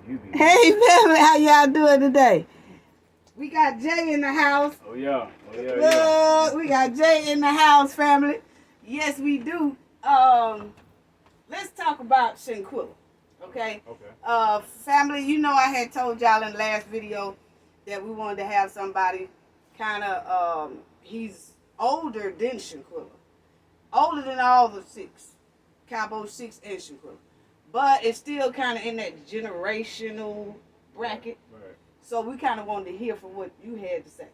Hey, family, how y'all doing today? We got Jay in the house. Oh, yeah. We got Jay in the house, family. Yes, we do. Let's talk about Shanquella, okay? Family, you know I had told y'all in the last video that we wanted to have somebody kind of, he's older than Shanquella. Older than all the six. Cabo, 6, and Shanquella. But it's still kind of in that generational bracket. Right. So we kind of wanted to hear from what you had to say.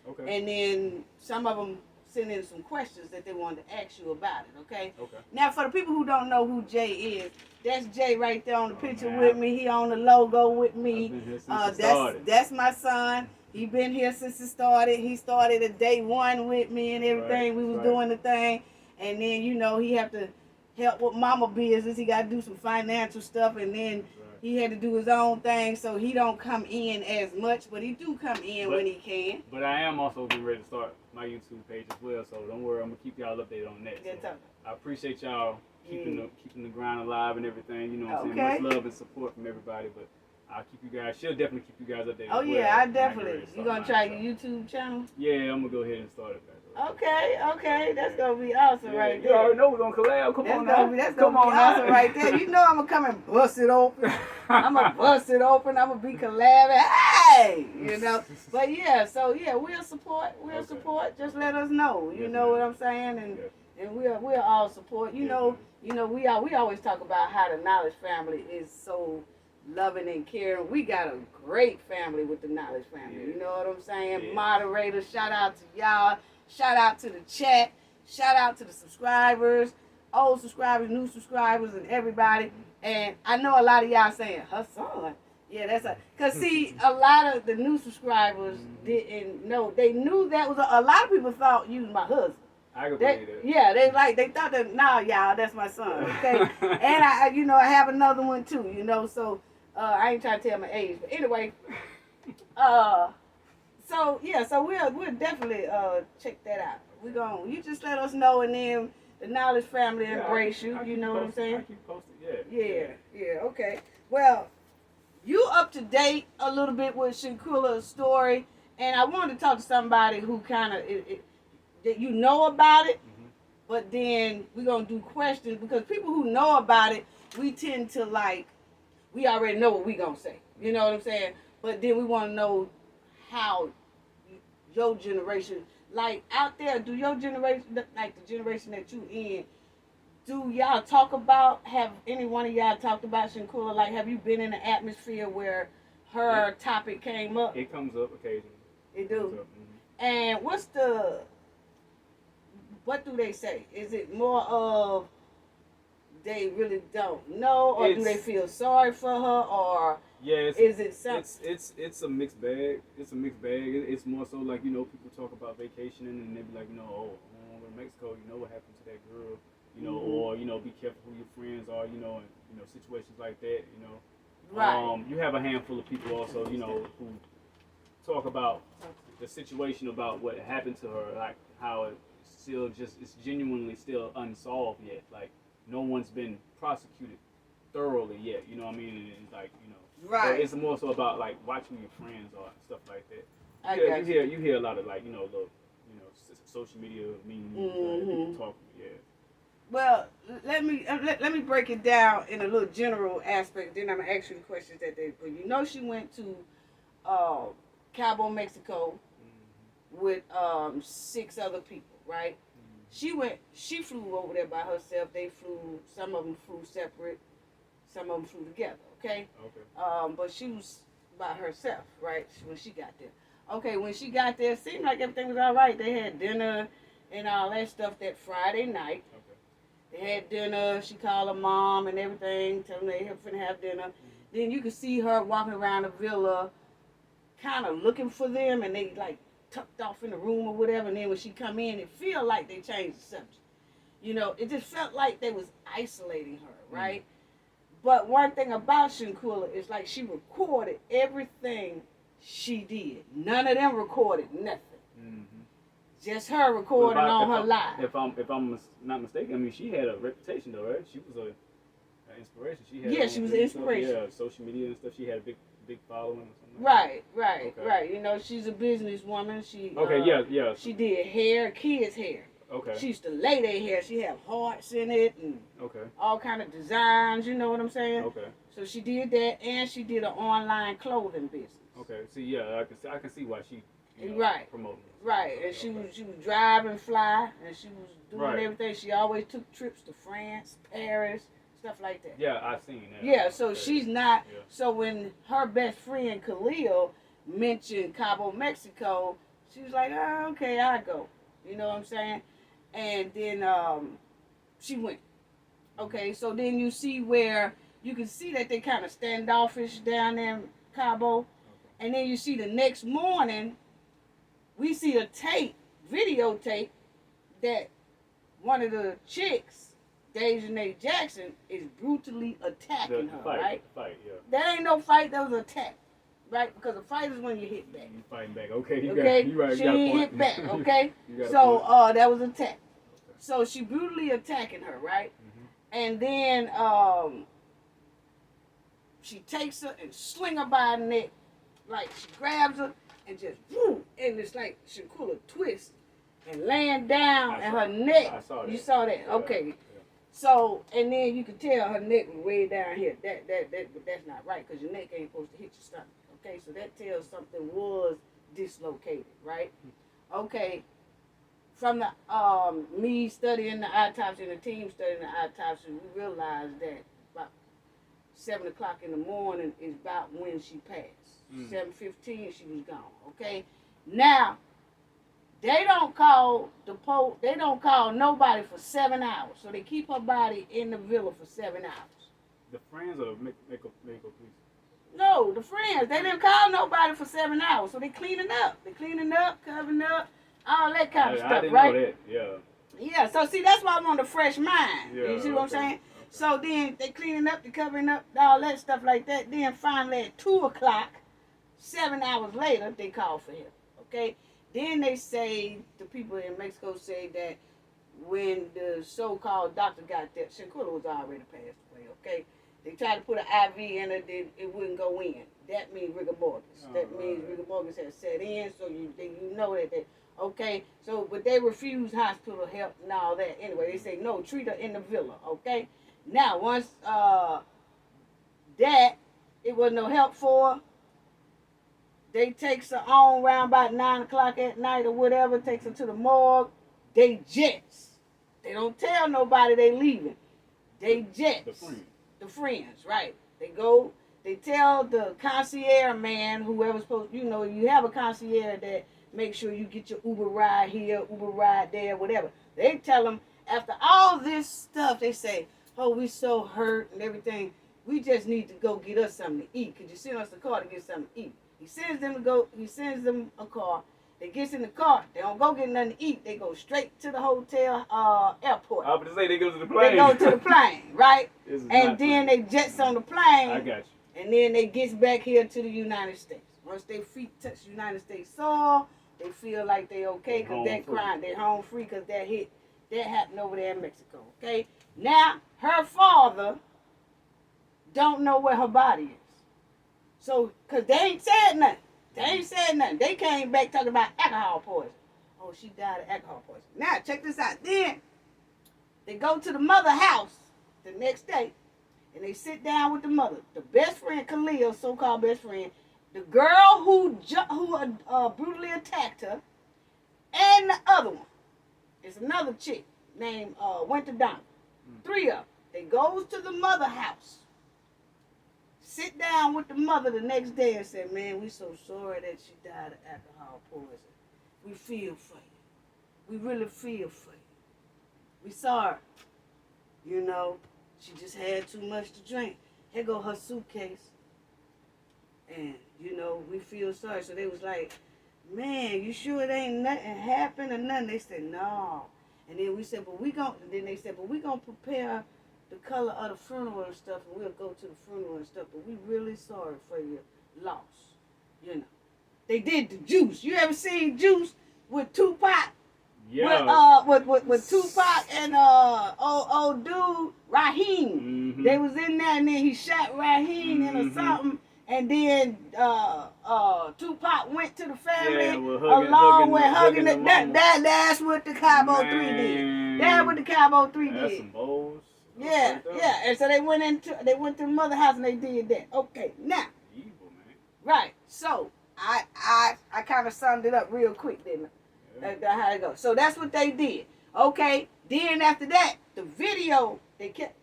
Okay. And then some of them sent in some questions that they wanted to ask you about it, okay? Okay. Now, for the people who don't know who Jay is, that's Jay right there on the picture with me. He on the logo with me. I've been here since it started. That's my son. He been here since it started. He started at day one with me and everything. Right, We was doing the thing. And then, you know, he have to help with mama business. He got to do some financial stuff. And then he had to do his own thing. So he don't come in as much. But he do come in when he can. But I am also getting ready to start my YouTube page as well. So don't worry. I'm going to keep y'all updated on that. So I appreciate y'all keeping the grind alive and everything. You know what I'm saying? Much love and support from everybody. But I'll keep you guys. She'll definitely keep you guys updated. Oh, yeah. I definitely. You going to try your YouTube channel? Yeah, I'm going to go ahead and start it back. Okay, that's gonna be awesome right there. You already know we're gonna collab. Come on now. That's gonna be awesome right there. You know I'm gonna come and bust it open. I'm gonna bust it open. I'm gonna be collabing. Hey, you know. But yeah, so yeah, we'll support. Just let us know. You know what I'm saying? And we'll all support. You know, we always talk about how the Knowledge family is so loving and caring. We got a great family with the Knowledge family. You know what I'm saying? Moderators, shout out to y'all. Shout out to the chat. Shout out to the subscribers, old subscribers, new subscribers, and everybody. And I know a lot of y'all saying, her son. Yeah, that's a... Because, see, a lot of the new subscribers didn't know. They knew that was... A lot of people thought you was my husband. I can believe it. Yeah, they thought that, nah, y'all, that's my son, okay? And, I have another one, too, you know, so I ain't trying to tell my age. But anyway, So we'll definitely check that out. You just let us know, and then the Knowledge family embrace you. You know what I'm saying? I keep posting, Yeah. Okay. Well, you up to date a little bit with Shanquella's story, and I wanted to talk to somebody who kind of that you know about it, but then we're gonna do questions because people who know about it, we tend to we already know what we gonna say. You know what I'm saying? But then we want to know how your generation, out there, do your generation, like the generation that you in, do y'all talk about, have any one of y'all talked about Shanquella? Like, have you been in an atmosphere where her topic came up? It comes up occasionally. It do? And what do they say? Is it more of they really don't know, or do they feel sorry for her, or... Yeah, is it something? It's a mixed bag. It's more so like, people talk about vacationing and they be like, oh, I want to go to Mexico. You know what happened to that girl? Or be careful who your friends are. And situations like that. Right. You have a handful of people also, who talk about the situation about what happened to her, like how it's genuinely still unsolved yet. Like no one's been prosecuted thoroughly yet. You know what I mean? And it's like, Right. So it's more so about watch who your friends are and stuff like that. You hear a lot of social media memes, people talking. Yeah. Well, let me break it down in a little general aspect. Then I'm gonna ask you the questions that they put. She went to Cabo, Mexico, with 6 other people, right? She flew over there by herself. Some of them flew separate, some of them flew together. Okay. But she was by herself, right? When she got there. Okay, when she got there, it seemed like everything was all right. They had dinner and all that stuff that Friday night. They had dinner. She called her mom and everything, telling them they finna have dinner. Then you could see her walking around the villa, kind of looking for them, and they tucked off in the room or whatever. And then when she come in, it feel like they changed the subject. It just felt like they was isolating her, right? But one thing about Shanquella is she recorded everything she did. None of them recorded nothing. Just her recording on her live. If I'm not mistaken, I mean she had a reputation though, right? She was inspiration. She had Yeah, she was an inspiration. Yeah, social media and stuff. She had a big following or something. Right. Okay. Right. You know, she's a businesswoman. She Yeah. She did hair, kids' hair. Okay. She used to lay their hair. She had hearts in it and Okay. all kind of designs. You know what I'm saying? Okay. So she did that, and she did an online clothing business. Okay. See, yeah, I can see why she right promoting. Right, and she was driving fly, and she was doing everything. She always took trips to France, Paris, stuff like that. Yeah, I've seen that. Yeah, so she's not. Yeah. So when her best friend Khalil mentioned Cabo, Mexico, she was like, "Oh, okay, I'll go." You know what I'm saying? And then she went. Okay, so then you see where you can see that they kind of standoffish down there in Cabo, and then you see the next morning. We see a videotape, that one of the chicks, Dejanay Jackson, is brutally attacking her, right? The fight, yeah. That ain't no fight, that was an attack, right? Because a fight is when you hit back. You fighting back, okay? You right. She ain't hit back, okay? So that was an attack. Okay. So she brutally attacking her, right? Mm-hmm. And then she takes her and sling her by the neck, like she grabs her. And just whoo, and it's like Shanquella twist and laying down and her neck. I saw that. You saw that, yeah, okay. Yeah. So and then you can tell her neck was way down here. But that's not right because your neck ain't supposed to hit your stomach. Okay, so that tells something was dislocated, right? Okay. From the me studying the autopsy and the team studying the autopsy, we realized that about 7 o'clock in the morning is about when she passed. 7:15, she was gone. Okay, now they don't call they don't call nobody for 7 hours, so they keep her body in the villa for 7 hours. The friends or make a police? No, the friends. They didn't call nobody for 7 hours, so they cleaning up. They cleaning up, covering up, all that kind of stuff, I didn't right? know that. Yeah. Yeah. So see, that's why I'm on the fresh mind. Yeah, you see what I'm saying? Okay. So then they cleaning up, they covering up, all that stuff like that. Then finally at 2 o'clock. 7 hours later, they call for help. Okay? Then they say, the people in Mexico say that when the so-called doctor got there, Shanquella was already passed away. Okay? They tried to put an IV in her, it wouldn't go in. That means rigor mortis. That means rigor mortis has set in, so you know that. Okay? So, but they refuse hospital help and all that. Anyway, they say, no, treat her in the villa. Okay? Now, once that, it was no help for her, they takes her on around about 9 o'clock at night or whatever, takes her to the morgue. They jets. They don't tell nobody they leaving. They jets. The friends, right. They go, they tell the concierge man, whoever's supposed, you have a concierge that makes sure you get your Uber ride here, Uber ride there, whatever. They tell them, after all this stuff, they say, oh, we so hurt and everything. We just need to go get us something to eat. Could you send us a car to get something to eat? He sends them a car. They gets in the car. They don't go get nothing to eat. They go straight to the hotel airport. I was going to say they go to the plane. They go to the plane, right? And then they jets on the plane. I got you. And then they gets back here to the United States. Once their feet touch United States soil, they feel like they okay because they're crying. They're home free because that happened over there in Mexico. Okay? Now, her father don't know where her body is. So, because they ain't said nothing. They came back talking about alcohol poison. Oh, she died of alcohol poison. Now, check this out. Then, they go to the mother house the next day, and they sit down with the mother. The best friend, Khalil, so-called best friend, the girl who brutally attacked her, and the other one. It's another chick named Winter Donna. 3 of them. They goes to the mother house. Sit down with the mother the next day and say, man, we so sorry that she died of alcohol poison. We feel for you. We really feel for you. We sorry. She just had too much to drink. Here go her suitcase. And, we feel sorry. So they was like, man, you sure it ain't nothing happened or nothing? They said, no. And then we said, but we gonna prepare the color of the funeral and stuff, and we'll go to the funeral and stuff, but we really sorry for your loss. They did the Juice. You ever seen Juice with Tupac? Yeah. With Tupac and old dude Raheem. Mm-hmm. They was in there, and then he shot Raheem in or something, and then Tupac went to the family along with hugging the that's what the Cabo 3 did. That's what the Cabo 3 That's did. some balls. Yeah, yeah. And so they went to the mother house and they did that. Okay, now. Evil, man. Right. So I kind of summed it up real quick, didn't I? Yeah. That's how it goes. So that's what they did. Okay. Then after that, the video, they kept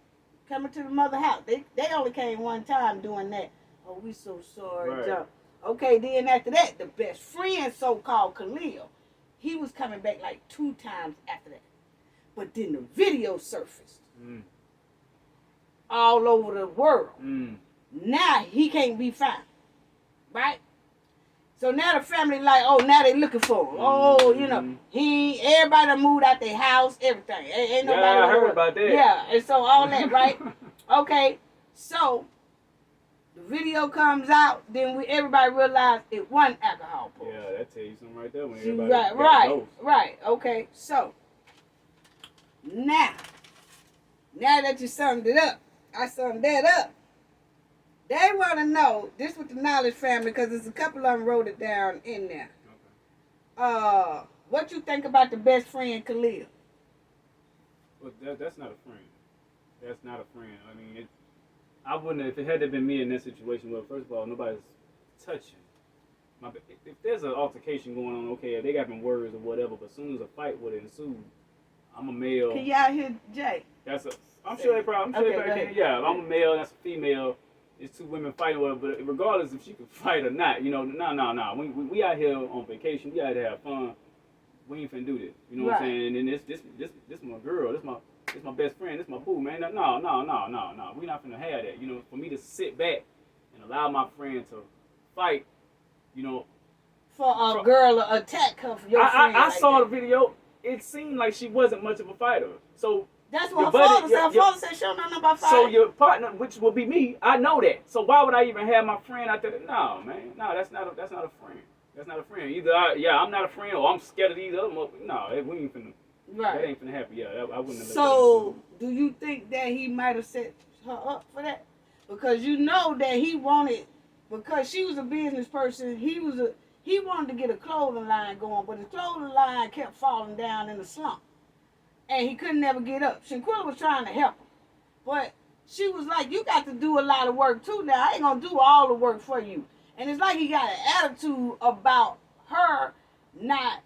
coming to the mother house. They only came one time doing that. Oh, we so sorry, Right. John. Okay. Then after that, the best friend, so-called Khalil, he was coming back like 2 times after that. But then the video surfaced all over the world. Now he can't be found. Right? So now the family like, oh, now they looking for him. Oh, you know, everybody done moved out their house, everything. Ain't nobody. Yeah, I heard about that. Yeah, and so all that, right? Okay, so the video comes out, then everybody realized it wasn't alcohol poisoning. Yeah, that tell you something right there. When everybody right. Okay, so now that you summed it up, I summed that up. They want to know, this with the Knowledge family, because there's a couple of them wrote it down in there. Okay. What you think about the best friend, Khalil? Well, that's not a friend. That's not a friend. I mean, I wouldn't, if it had been me in that situation, well, first of all, nobody's touching. If there's an altercation going on, okay, they got some words or whatever, but as soon as a fight would ensue, I'm a male. Can y'all hear Jay? I'm sure they probably can. Yeah, I'm a male, that's a female. It's 2 women fighting, but regardless if she can fight or not, you know, no. We out here on vacation. We out here to have fun. We ain't finna do this. You know what I'm saying? And then this my girl. This my best friend. This my boo, man. No. We not finna have that. You know, for me to sit back and allow my friend to fight, you know. For a girl to attack her for your friend. I saw the video. It seemed like she wasn't much of a fighter. So. That's what her father said. Her father said she don't know nothing about fighting. So your partner, which will be me, I know that. So why would I even have my friend out there? No, man. No, that's not a friend. That's not a friend. Either I'm not a friend, or I'm scared of these other motherfuckers. No, we ain't finna. Right. That ain't finna happen. Yeah, I wouldn't have. So do you think that he might have set her up for that? Because you know that he wanted, because she was a business person. He wanted to get a clothing line going, but his clothing line kept falling down in the slump. And he couldn't never get up. Shanquella was trying to help him. But she was like, you got to do a lot of work too now. I ain't going to do all the work for you. And it's like he got an attitude about her not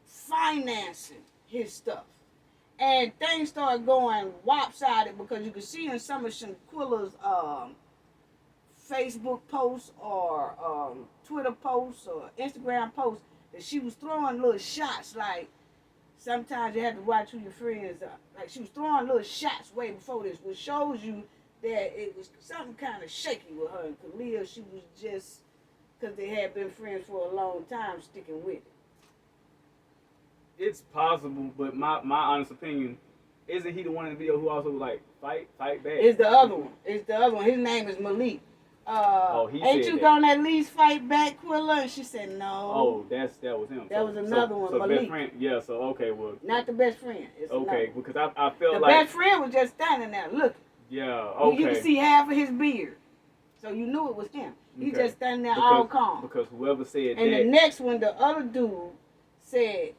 financing his stuff. And things started going lopsided because you could see in some of Shanquella's Facebook posts or Twitter posts or Instagram posts that she was throwing little shots like, sometimes you have to watch who your friends are. Like she was throwing little shots way before this, which shows you that it was something kind of shaky with her. And Khalil, she was just, because they had been friends for a long time, sticking with it. It's possible, but my honest opinion, isn't he the one in the video who also like fight back? It's the other one. His name is Malik. Ain't you gonna at least fight back, Quilla? And she said no. Oh, that was him. That was another one, Malik. Best friend, yeah. So okay, well. Not the best friend. It's okay, because I felt the like best friend was just standing there looking. Yeah. Okay. You can see half of his beard, so you knew it was him. He just standing there all calm. Because whoever said and the next one, the other dude said,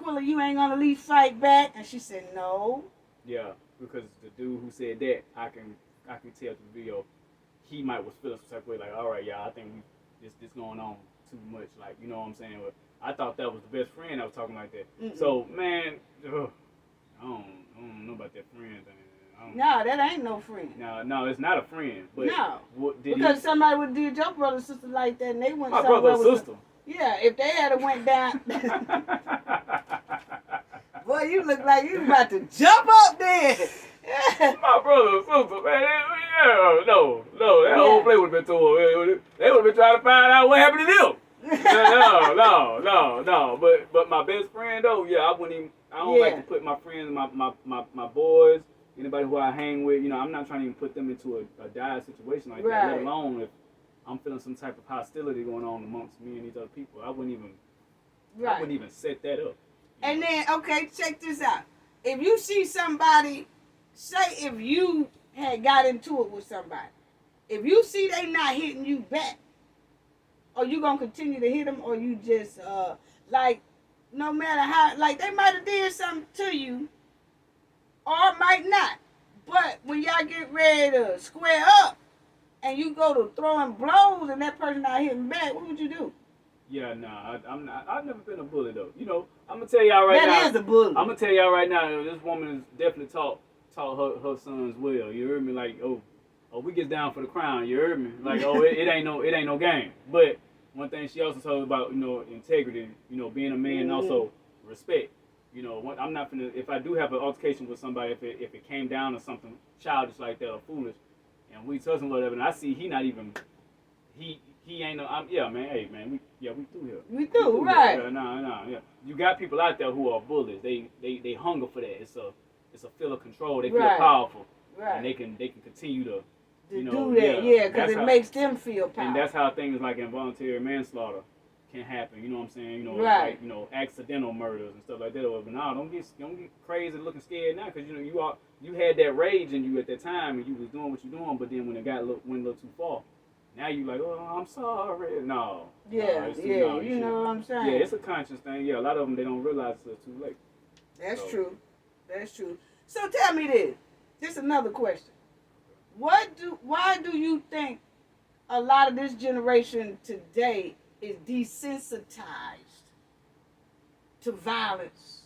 "Quilla, you ain't gonna at least fight back," and she said no. Yeah, because the dude who said that, I can tell through the video. He might was feeling some type of way, like, all right, y'all, I think this going on too much, like, you know what I'm saying? But I thought that was the best friend that was talking like that. Mm-mm. So, man, I don't know about that friend thing. No, that ain't no friend. No, it's not a friend. But no, because somebody would did your brother and sister like that, and they went. My brother and sister. Yeah, if they had went down. Boy, you look like you about to jump up there. My brother and sister, man. No, that whole play would have been to them. They would have been trying to find out what happened to them. No. But my best friend though, yeah, I don't like to put my friends, my boys, anybody who I hang with, you know, I'm not trying to even put them into a dire situation like that, let alone if I'm feeling some type of hostility going on amongst me and these other people. I wouldn't even set that up. And then, okay, check this out. If you see somebody, say if you had got into it with somebody, if you see they not hitting you back, or you gonna continue to hit them, or you just like, no matter how, like they might have did something to you, or might not. But when y'all get ready to square up, and you go to throwing blows, and that person not hitting back, what would you do? Yeah, nah, I'm not. I've never been a bully though. You know, I'm gonna tell y'all right now. That is a bully. I'm gonna tell y'all right now. This woman has definitely taught her sons well. You heard me? Like, we get down for the crown. You heard me? Like, it ain't no game. But one thing she also told about, integrity. Being a man, and also respect. I'm not finna. If I do have an altercation with somebody, if it came down to something childish like that or foolish, and we touching whatever, and I see he not even he ain't no. Yeah, man. Hey, man. We through here. We through, right? Yeah, nah. Yeah. You got people out there who are bullies. They hunger for that. It's a feel of control. They feel powerful, and they can continue to do that. Because it makes them feel powerful. And that's how things like involuntary manslaughter can happen. You know what I'm saying? Right. Like accidental murders and stuff like that. But no, don't get crazy, looking scared now, because you had that rage in you at that time, and you was doing what you're doing. But then when it went a little too far. Now you like, oh, I'm sorry. No. Yeah, no, you know what I'm saying? Yeah, it's a conscious thing. Yeah, a lot of them, they don't realize it's too late. That's true. So tell me this. This is another question. Why do you think a lot of this generation today is desensitized to violence,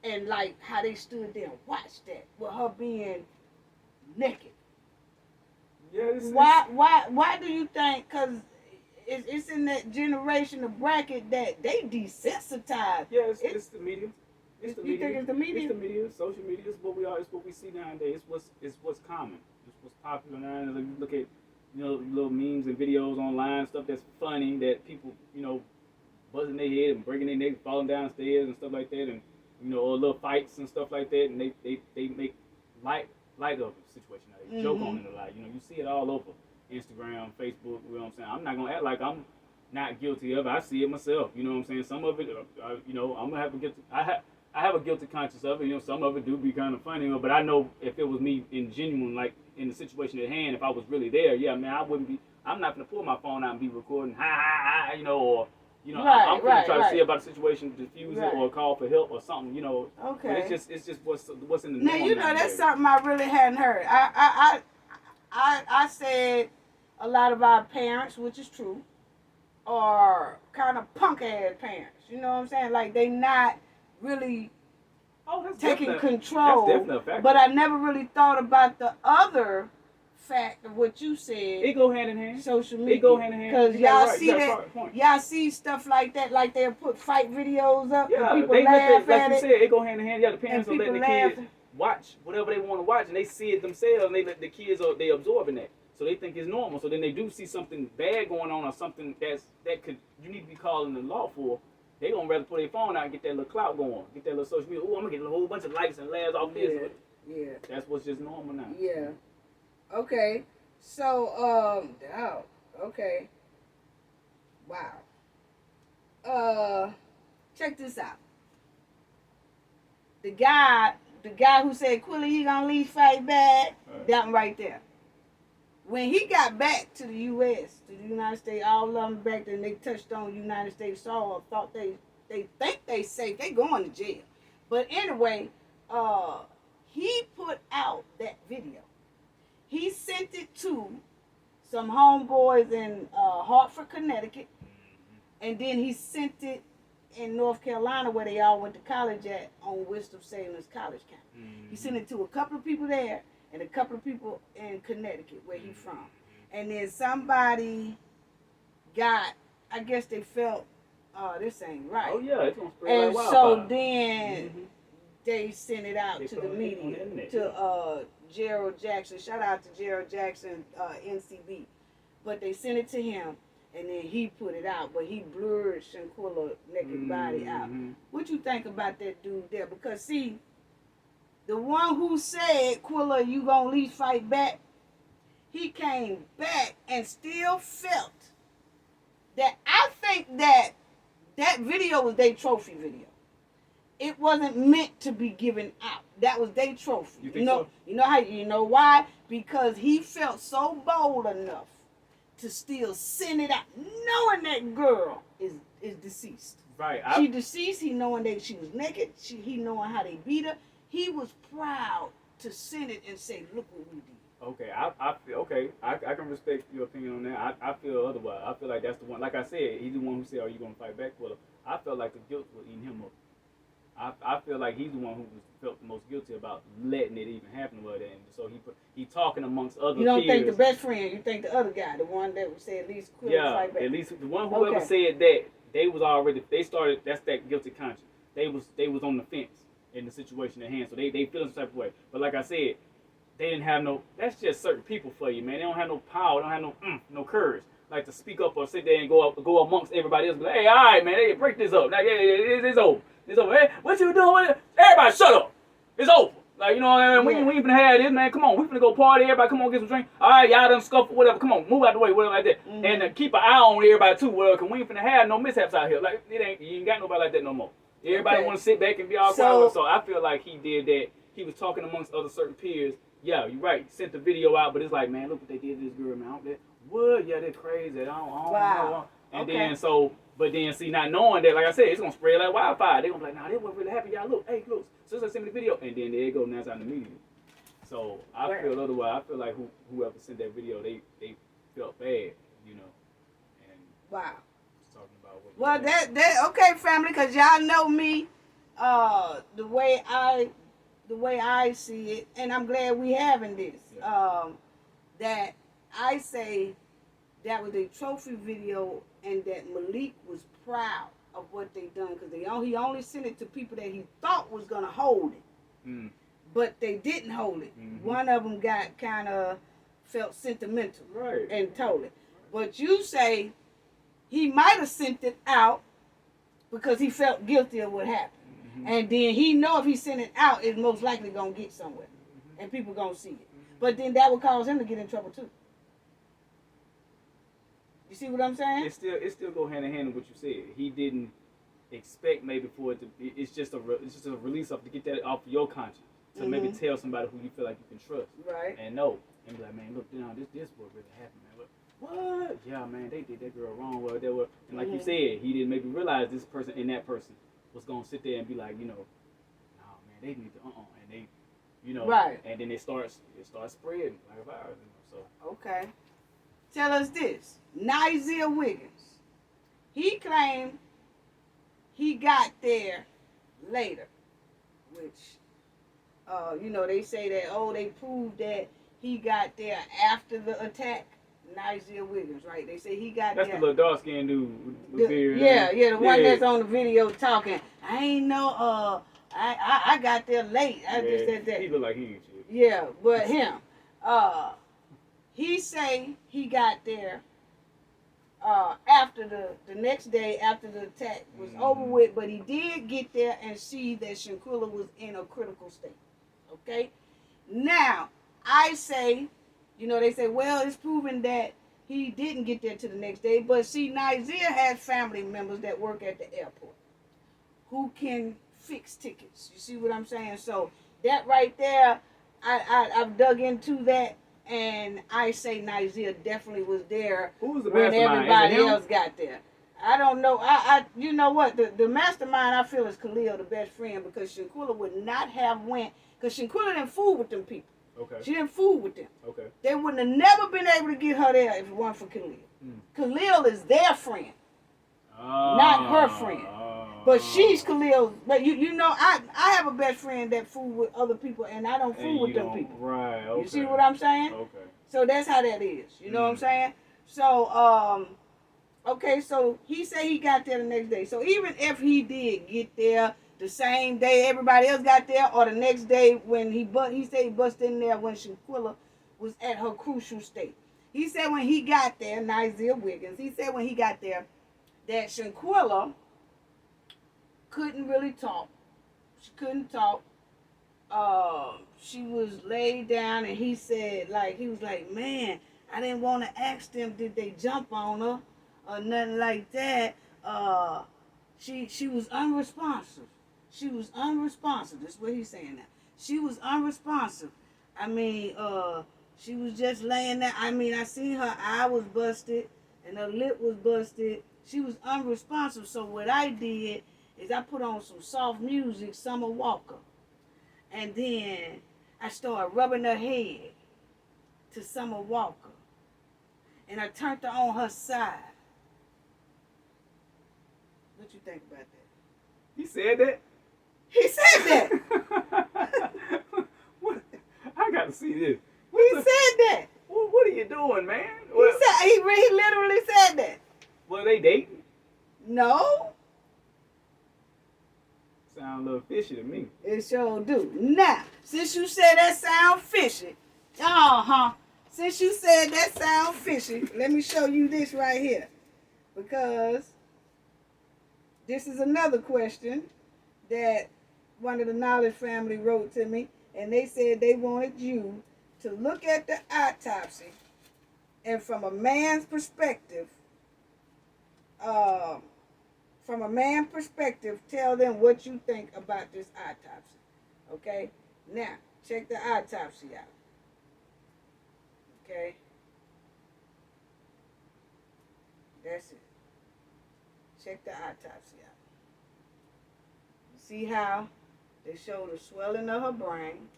and like how they stood there and watched that with her being naked? Yeah, why do you think? Because it's in that generation of bracket that they desensitized. Yeah, it's the media. Think it's the media? It's the media. Social media is what we are. It's what we see nowadays. It's what's common. It's what's popular now. And you look at little memes and videos online, stuff that's funny, that people buzzing their head and breaking their neck, falling downstairs and stuff like that, and or little fights and stuff like that, and they make light of the situation. They joke on it a lot. You see it all over Instagram, Facebook. You know what I'm saying? I'm not gonna act like I'm not guilty of it. I see it myself. You know what I'm saying? Some of it, I'm gonna have a guilty. I have a guilty conscience of it. Some of it do be kind of funny, but I know if it was me in genuine, like in the situation at hand, if I was really there, yeah, man, I wouldn't be. I'm not gonna pull my phone out and be recording, or. I'm gonna try to see about the situation, diffuse it, or call for help or something. Okay. But it's just what's in the now. That's something I really hadn't heard. I said a lot of our parents, which is true, are kind of punk ass parents. You know what I'm saying? Like they not really taking control. That's definitely a fact. But I never really thought about the other fact of what you said. It go hand in hand. Social media. It go hand in hand. Because y'all see stuff like that, like they'll put fight videos up. Yeah, and people laugh like at you it. said, it go hand in hand. Yeah, the parents are letting the kids laughing. watch whatever they want to watch, and they see it themselves, and they let the kids they absorbing that, so they think it's normal. So then they do see something bad going on, or something that could you need to be calling the law for. They gonna rather put their phone out and get that little clout going, get that little social media. Oh, I'm gonna get a whole bunch of likes and laughs off this. Yeah. That's what's just normal now. Yeah. Okay. So, okay. Wow. Check this out. The guy who said Quilly he gonna leave fight back, that one right there. When he got back to the U.S., to the United States, all of them back there, and they touched on United States soil, thought they think they safe, they going to jail. But anyway, he put out that video. He sent it to some homeboys in Hartford, Connecticut, and then he sent it in North Carolina, where they all went to college at, on Winston-Salem's college campus. He sent it to a couple of people there and a couple of people in Connecticut, where he's from. And then somebody got, I guess they felt, this ain't right. Oh yeah, it's gonna spread and like so wildfire. Then they sent it out to the media, to Gerald Jackson. Shout out to Gerald Jackson, NCB. But they sent it to him, and then he put it out. But he blurred Shanquella naked body out. What you think about that dude there? Because see, the one who said, Quilla, you gonna at least fight back, he came back and still felt that. I think that video was their trophy video. it wasn't meant to be given out. That was their trophy. You think so? You know why? Because he felt so bold enough to still send it out, knowing that girl is deceased. Right. She deceased. He knowing that she was naked. He knowing how they beat her. He was proud to send it and say, "Look what we did." Okay, I feel okay. I can respect your opinion on that. I feel otherwise. I feel like that's the one. Like I said, he's the one who said, "Are you gonna fight back for her?" I felt like the guilt was eating him up. I feel like he's the one who felt the most guilty about letting it even happen to her. And so he talking amongst other. You don't peers. think the best friend? You think the other guy, the one that would say at least quit and fight back? At least the one whoever said that they was already they started. That's that guilty conscience. They was on the fence in the situation at hand, so they feel some type of way. But like I said, they didn't have no. That's just certain people for you, man. They don't have no power. They don't have no courage, like to speak up or sit there and go amongst everybody else. Be like, hey, all right, man, hey, break this up. Like, it's over. It's over. Hey, what you doing with it? Everybody, shut up. It's over. Like, you know what I mean? We ain't finna have this, man. Come on, we finna go party. Everybody, come on, get some drink. All right, y'all done scuffle, whatever. Come on, move out the way, whatever like that. Mm-hmm. And keep an eye on everybody too, well, cause we ain't finna have no mishaps out here. Like, you ain't got nobody like that no more. Everybody want to sit back and be all quiet. So I feel like he did that. He was talking amongst other certain peers. Yeah, you're right. Sent the video out, but it's like, man, look what they did to this girl, man. What? Yeah, they're crazy. I don't know. And then but then see, not knowing that, like I said, it's gonna spread like wildfire. They gonna be like, nah, this wasn't really happening. Y'all look, hey, look, sister sent me the video, and then there you go, now it's out in the media. So I feel otherwise. I feel like whoever sent that video, they felt bad, you know. And wow. Talking about what. Well, that okay, family, cause y'all know me, the way I see it, and I'm glad we having this. Yeah. That I say that was a trophy video, and that Malik was proud of what they done, because he only sent it to people that he thought was gonna hold it, but they didn't hold it. Mm-hmm. One of them got kind of felt sentimental, right, and told it. But you say he might have sent it out because he felt guilty of what happened. Mm-hmm. And then he know if he sent it out, it's most likely going to get somewhere. Mm-hmm. And people going to see it. Mm-hmm. But then that would cause him to get in trouble too. You see what I'm saying? It still go hand in hand with what you said. He didn't expect maybe for it to be, it's just a release of to get that off your conscience. To maybe tell somebody who you feel like you can trust. Right. And know. And be like, man, look, this what really happened, man. What? Yeah, man, they did that girl wrong. Well, and like you said, he didn't maybe realize this person and that person was gonna sit there and be like, nah, man, they need to, and they, right. And then it starts spreading like a virus, So. Okay. Tell us this, Nigel Wiggins. He claimed he got there later, which, they say that they proved that he got there after the attack. Nigel Wiggins, right? They say he got that's there. The little dark-skinned dude with beard. The one that's on the video talking. I ain't know, I got there late. I just said that. He look like he ain't shit. Yeah, but him. He say he got there after the next day after the attack was over with, but he did get there and see that Shanquella was in a critical state. Okay? Now, I say, they say, well, it's proven that he didn't get there to the next day. But see, Nigel has family members that work at the airport who can fix tickets. You see what I'm saying? So that right there, I've dug into that, and I say Nigel definitely was there when everybody else got there. I don't know. You know what? The mastermind I feel is Khalil, the best friend, because Shanquella would not have went, because Shanquella didn't fool with them people. Okay. She didn't fool with them. Okay. They wouldn't have never been able to get her there if it weren't for Khalil. Khalil is their friend, not her friend. But she's Khalil. But I have a best friend that fool with other people, and I don't fool with them people. Right. Okay. You see what I'm saying? Okay. So that's how that is. You know what I'm saying? So okay. So he said he got there the next day. So even if he did get there the same day everybody else got there, or the next day when he said he busted in there when Shanquella was at her crucial state. He said when he got there, Nigel Wiggins, he said when he got there that Shanquella couldn't really talk. She couldn't talk. She was laid down, and he was like, man, I didn't want to ask them, did they jump on her or nothing like that. She was unresponsive. She was unresponsive. That's what he's saying now. She was unresponsive. I mean, she was just laying there. I mean, I seen her eye was busted and her lip was busted. She was unresponsive. So what I did is I put on some soft music, Summer Walker. And then I started rubbing her head to Summer Walker. And I turned her on her side. What you think about that? He said that? He said that. What? I got to see this. He said that. What are you doing, man? He literally said that. Were they dating? No. Sound a little fishy to me. It sure do. Now, since you said that sound fishy, since you said that sound fishy, let me show you this right here. Because this is another question that one of the Knowledge family wrote to me, and they said they wanted you to look at the autopsy and from a man's perspective, tell them what you think about this autopsy. Okay? Now, check the autopsy out. Okay? That's it. Check the autopsy out. See how they show the swelling of her brain.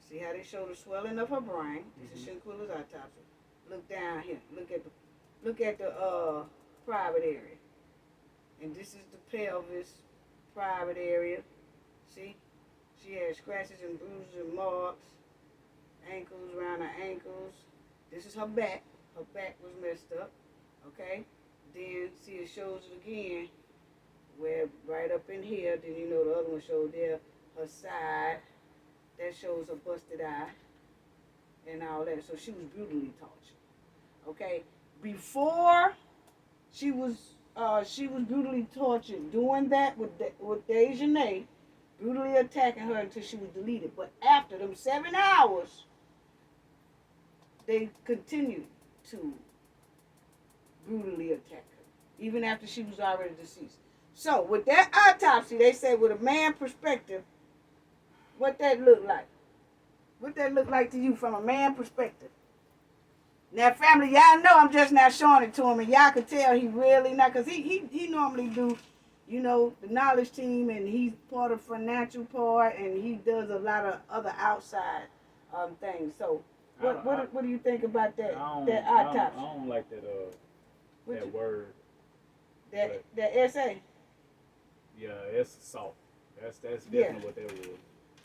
See how they show the swelling of her brain. This is Shanquella's autopsy. Look down here. Look at the private area. And this is the pelvis private area. See? She had scratches and bruises and marks. Ankles around her ankles. This is her back. Her back was messed up. Okay? Then see it shows it again. Where right up in here, then you know the other one showed there, her side. That shows her busted eye and all that. So she was brutally tortured. Okay? Before she was brutally tortured, doing that with Dejanay, brutally attacking her until she was deleted. But after them 7 hours, they continued to brutally attack her, even after she was already deceased. So with that autopsy, they say with a man perspective, what that look like? What that look like to you from a man perspective? Now, family, y'all know I'm just now showing it to him, and y'all can tell he really not, because he normally do, you know, the knowledge team, and he's part of financial part, and he does a lot of other outside things. So, what do you think about that autopsy? I don't like that that word. That essay. Yeah, it's assault. That's definitely what that was.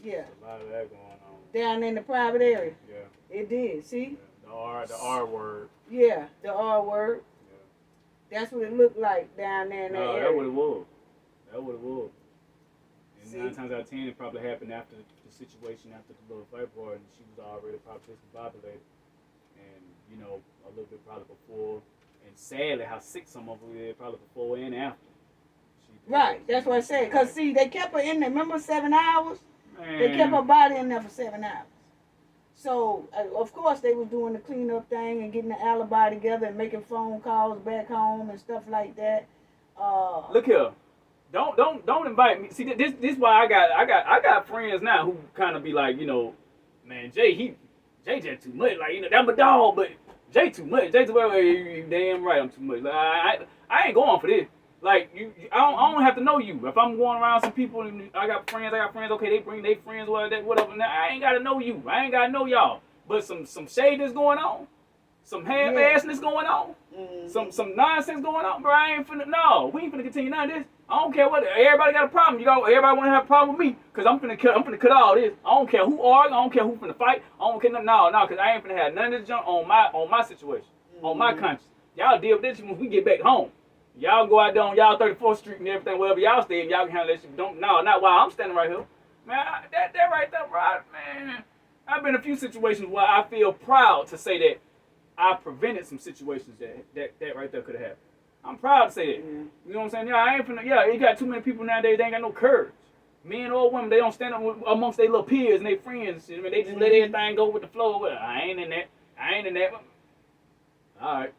Yeah. A lot of that going on. Down in the private area. Yeah. It did. See. Yeah. The R word. Yeah, the R word. Yeah. That's what it looked like down there in that area. That's what it was. And 9 times out of 10, it probably happened after the situation, after the little fight part, and she was already probably discombobulated. And, you know, a little bit probably before. And sadly, how sick some of them were probably before and after. Right, that's what I said. Because, see, they kept her in there. Remember 7 hours? Man. They kept her body in there for 7 hours. So, of course, they was doing the cleanup thing and getting the alibi together and making phone calls back home and stuff like that. Look here. Don't invite me. See, this is why I got friends now who kind of be like, you know, man, Jay just too much. Like, you know, that's my dog, but Jay too much. Jay too much. You damn right, I'm too much. Like, I ain't going for this. Like, I don't have to know you. If I'm going around some people and I got friends, okay, they bring their friends, whatever. Now, I ain't got to know you. I ain't got to know y'all. But some shade that's going on, some half-assness going on, some nonsense going on, bro, no, we ain't finna continue none of this. I don't care what, everybody got a problem. Everybody want to have a problem with me, because I'm finna cut all this. I don't care who argue, I don't care who finna fight, I don't care nothing, no, because I ain't finna have none of this junk on my situation, on my conscience. Y'all deal with this when we get back home. Y'all go out there on y'all 34th Street and everything, wherever y'all stay, y'all can handle that shit. Not while I'm standing right here. Man, that right there, bro, man. I've been in a few situations where I feel proud to say that I prevented some situations that right there could have happened. I'm proud to say that. You know what I'm saying? You got too many people nowadays, they ain't got no courage. Men or women, they don't stand up amongst their little peers and their friends. I mean, they just let everything go with the flow. I ain't in that. All right.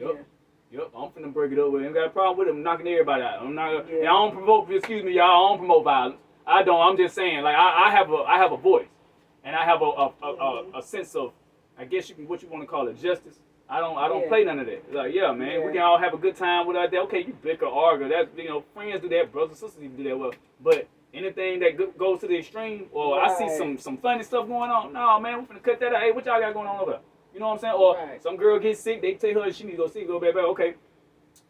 Yep. Yep, I'm finna break it up with him. Got a problem with him knocking everybody out. I'm not. And I don't provoke. Excuse me, y'all. I don't promote violence. I don't. I'm just saying. Like I have a voice, and I have a sense of, I guess what you want to call it, justice. I don't play none of that. It's like, yeah, man, we can all have a good time without that. Okay, you bicker, argue. That's, friends do that, brothers and sisters even do that. Well, but anything that goes to the extreme, or I see some funny stuff going on. No, man, we're finna cut that out. Hey, what y'all got going on over there? You know what I'm saying? Or some girl gets sick, they tell her she need to go see, go back. Okay,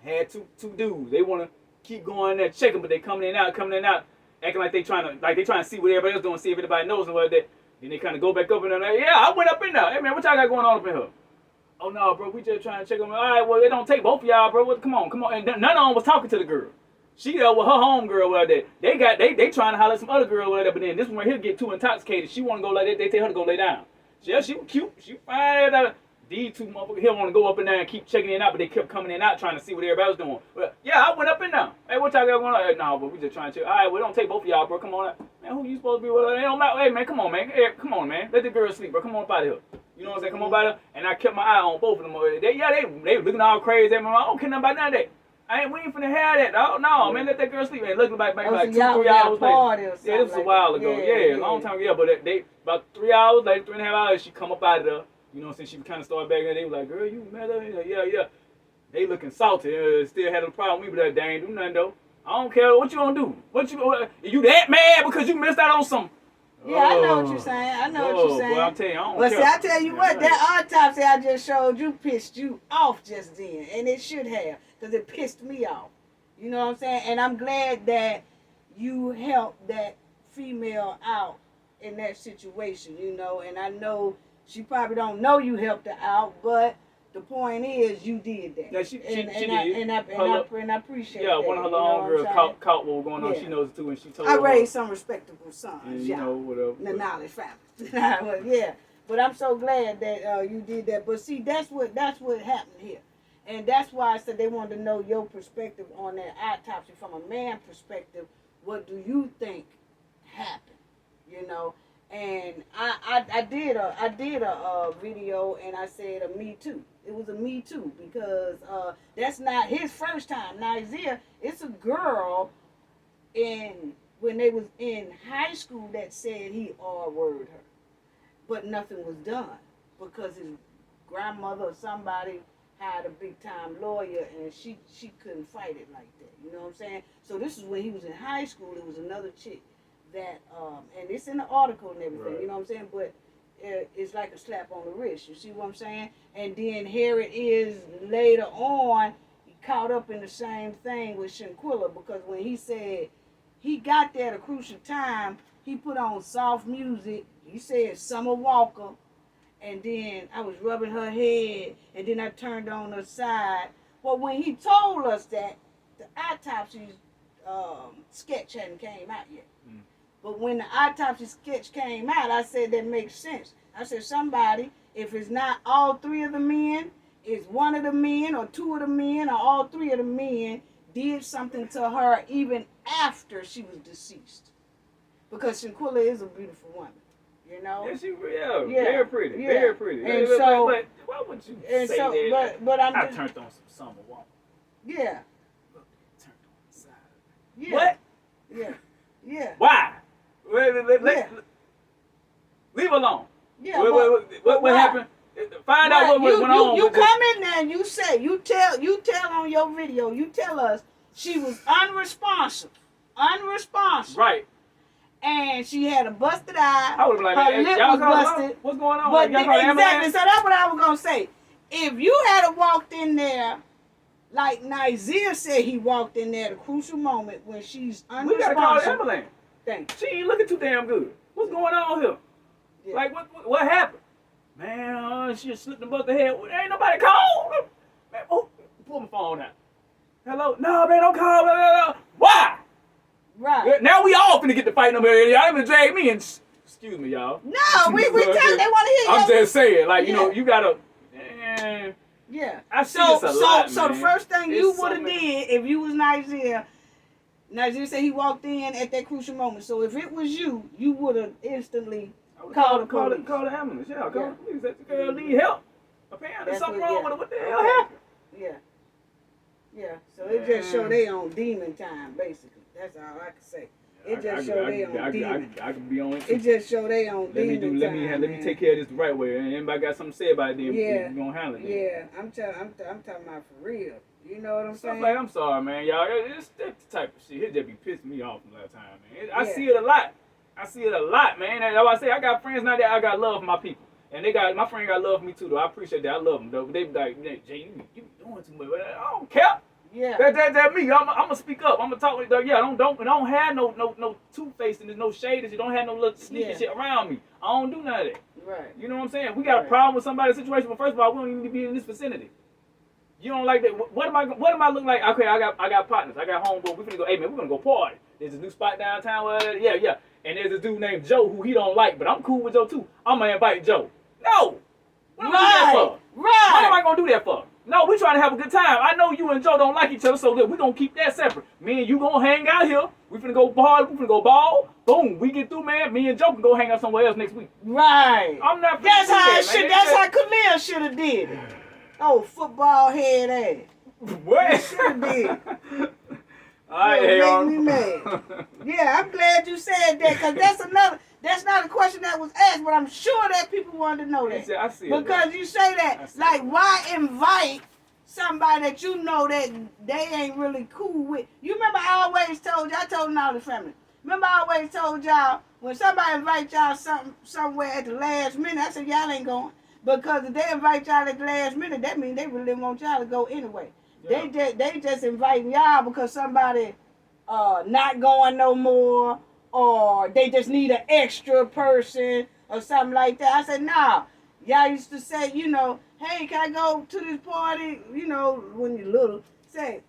had two dudes. They want to keep going there, checking, but they coming in and out, acting like they trying to see what everybody else doing, see if anybody knows and what that. Then they kind of go back up and they're like, yeah, I went up in there. Hey man, what y'all got going on up in here? Oh no, bro, we just trying to check them. All right, well, it don't take both of y'all, bro. Come on. And none of them was talking to the girl. She there with her home girl right there. They trying to holler at some other girl right there, but then this one right here get too intoxicated. She want to go like that. They tell her to go lay down. Yeah, she was cute. She fine. These two motherfuckers here want to go up in there and keep checking in out, but they kept coming in and out trying to see what everybody was doing. Well, yeah, I went up in there. Hey, what y'all got going on? Hey, no, but we just trying to check. All right, well, it don't take both of y'all, bro. Come on. Man, who you supposed to be with? It don't matter. Hey, man, come on, man. Hey, come on, man. Let the girl sleep, bro. Come on up out of here. You know what I'm saying? Come on up out of here. And I kept my eye on both of them. They looking all crazy at me. I don't care nothing about none of that. We ain't finna have that. Oh, no, man, let that girl sleep. And looking like 2-3 hours later. Yeah, this was a while ago. Yeah, long time ago. Yeah, but they about 3 hours later, 3.5 hours, she come up out of there. You know what I'm saying? She kind of started back there. They were like, girl, you met her? Like, yeah. They looking salty. Still had a problem with me, but they ain't do nothing, though. I don't care. What you gonna do? You that mad because you missed out on something? Yeah, I know what you're saying. I know what you're saying. Boy, I'm telling you, I don't but care. see, I tell you what, that autopsy I just showed you pissed you off just then. And it should have, because it pissed me off. You know what I'm saying? And I'm glad that you helped that female out in that situation, and I know she probably don't know you helped her out, but the point is you did that. Yeah, she did. And I appreciate that. Yeah, one of her homegirls caught what was going on. Yeah. She knows it too, and she told I her. raised some respectable sons, and, whatever. The knowledge family. Yeah, but I'm so glad that you did that. But see, that's what happened here. And that's why I said they wanted to know your perspective on that autopsy from a man perspective. What do you think happened? And I did a video and I said a Me Too. It was a Me Too because that's not his first time. Now it's a girl when they was in high school that said he R-worded her, but nothing was done because his grandmother or somebody hired a big time lawyer and she couldn't fight it like that. You know what I'm saying? So this is when he was in high school. It was another chick that and it's in the article and everything, right. You know what I'm saying? But it's like a slap on the wrist. You see what I'm saying? And then here it is later on, he caught up in the same thing with Shanquella because when he said he got there at a crucial time, he put on soft music. He said Summer Walker. And then I was rubbing her head, and then I turned on her side. But when he told us that, the autopsy sketch hadn't came out yet. Mm. But when the autopsy sketch came out, I said that makes sense. I said somebody, if it's not all three of the men, it's one of the men or two of the men or all three of the men did something to her even after she was deceased. Because Shanquella is a beautiful woman. Yeah, very pretty, very pretty. And so, but why would you say that? But I turned on some Summer Walker. Yeah. Look, turned on the side. Yeah. What? Yeah. Why? Leave alone. Yeah. What happened? Find out what went on. You come in there and you tell on your video. You tell us she was unresponsive. Right. And she had a busted eye. I would have been like, her lip was busted. What's going on? But exactly. So that's what I was gonna say. If you had walked in there, like Nazir said, he walked in there at a crucial moment when she's unresponsive. We gotta call the ambulance. Thanks. She ain't looking too damn good. What's going on here? Yeah. Like what happened? Man, she just slipped and busted her head. Ain't nobody called. Man, pull my phone out. Hello? No, man, don't call. Why? Right. Now we all finna get to fighting them here. Y'all even drag me and excuse me, y'all. No, we tell they want to hear you. I'm just saying, like, you gotta. Yeah. I see this a lot, So the first thing you would have did if you was Nazir said he walked in at that crucial moment. So if it was you, you would have instantly called the police. Call the ambulance. Yeah, call the police. That girl need help. Apparently there's something wrong with her. What the hell happened? Yeah. It just show they on demon time, basically. That's all I can say. It just show they on demon. I can be on it too. It just show they on demon time. Let me take care of this the right way. And anybody got something to say about it, then yeah, we gonna handle it. Yeah, I'm talking about for real. You know what I'm saying? Like, I'm sorry, man, y'all. It's that type of shit. It just be pissing me off from last time, man. I see it a lot. Man. That's why I say I got friends now that I got love for my people. And my friend got love for me too, though. I appreciate that. I love them, though. They be like, Jay, you doing too much. I don't care. Yeah. That's me. I'm gonna speak up. I'm gonna talk with yeah. Don't have no two-faced and there's no shade. You don't have no little sneaky shit around me. I don't do none of that. Right. You know what I'm saying? We got a problem with somebody's situation, but first of all, we don't even need to be in this vicinity. You don't like that? What am I looking like? Okay, I got partners. I got homeboy. We finna go. Hey man, we're gonna go party. There's a new spot downtown. Yeah. And there's a dude named Joe who he don't like, but I'm cool with Joe too. I'm gonna invite Joe. No. What am I gonna do that for? Right. What am I gonna do that for? No, we trying to have a good time. I know you and Joe don't like each other, so we're gonna keep that separate. Me and you gonna hang out here. We finna go party. We finna go ball. Boom. We get through, man. Me and Joe can go hang out somewhere else next week. Right. I'm not. That's how Khalil should have did it. Oh, football head ass. What? He should have did. All right, make me mad. Yeah, I'm glad you said that, because that's not a question that was asked, but I'm sure that people wanted to know that. I see it. Because you say that, like, why invite somebody that you know that they ain't really cool with? You remember I always told y'all, I told all the family. Remember I always told y'all, when somebody invite y'all somewhere at the last minute, I said, y'all ain't going. Because if they invite y'all at the last minute, that means they really want y'all to go anyway. Yeah. They just inviting y'all because somebody not going no more, or they just need an extra person or something like that. I said, nah. Y'all used to say, hey, can I go to this party? When you're little, say,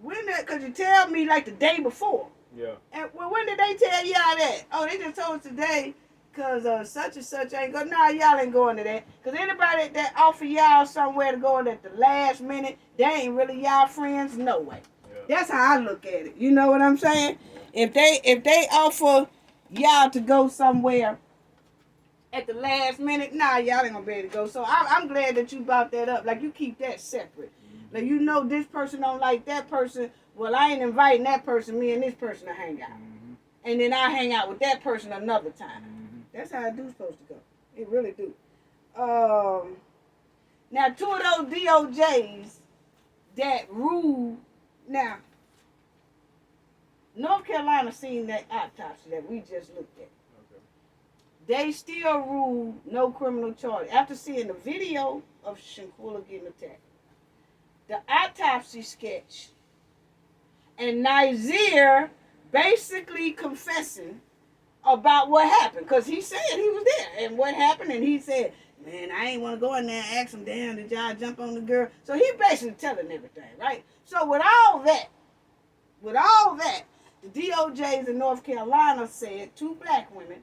because you tell me like the day before. Yeah. And when did they tell y'all that? Oh, they just told us today. Because such and such ain't going. Nah, y'all ain't going to that. Because anybody that offer y'all somewhere to go in at the last minute, they ain't really y'all friends, no way. Yeah. That's how I look at it. You know what I'm saying? Yeah. If they offer y'all to go somewhere at the last minute, nah, y'all ain't going to be able to go. So I'm glad that you brought that up. Like, you keep that separate. Mm-hmm. Like, this person don't like that person. Well, I ain't inviting that person. Me and this person to hang out. Mm-hmm. And then I hang out with that person another time. Mm-hmm. That's how it do supposed to go. It really do. Now, two of those DOJs that ruled. Now, North Carolina seen that autopsy that we just looked at. Okay. They still ruled no criminal charge after seeing the video of Shanquella getting attacked. The autopsy sketch and Nazir basically confessing about what happened, because he said he was there and what happened, and he said, man, I ain't want to go in there and ask him, damn, did y'all jump on the girl? So he basically telling everything, right? So with all that, the DOJs in North Carolina said, 2 black women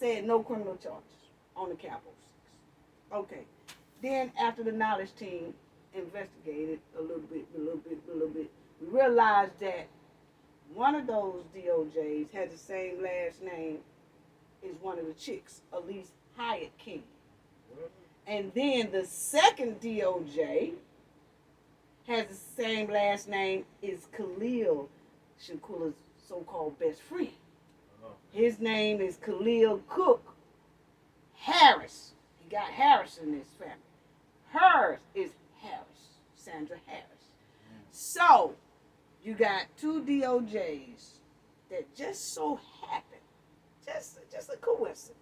said no criminal charges on the Cabo 6. Okay. Then after the knowledge team investigated a little bit, we realized that one of those DOJs had the same last name as one of the chicks, Elise Hyatt King. And then the second DOJ has the same last name as Khalil, Shanquella's so-called best friend. His name is Khalil Cook Harris. He got Harris in his family. Hers is Harris, Sandra Harris. So, you got 2 DOJs that just so happen, just a coincidence,